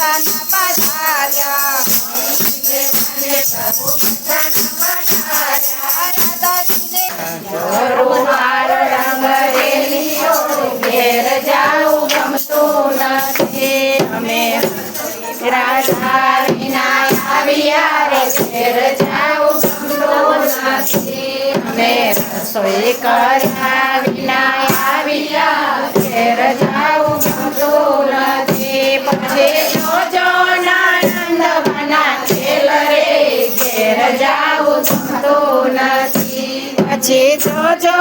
બધાના પધાર્યા રૂમાલ રંગ રેલીઓ ઘેર જાવું ગમતું નથી. અમે રાધા વિના આવ્યા રે ઘેર જાવું ગમતું નથી. અમે રસોઈ કર્યા વિના આવ્યા ઘેર જાવું ગમતું નથી. પછી જોજો નંદ બના ખેલ રે ઘેર જાવું ગમતું નથી. પછી જોજો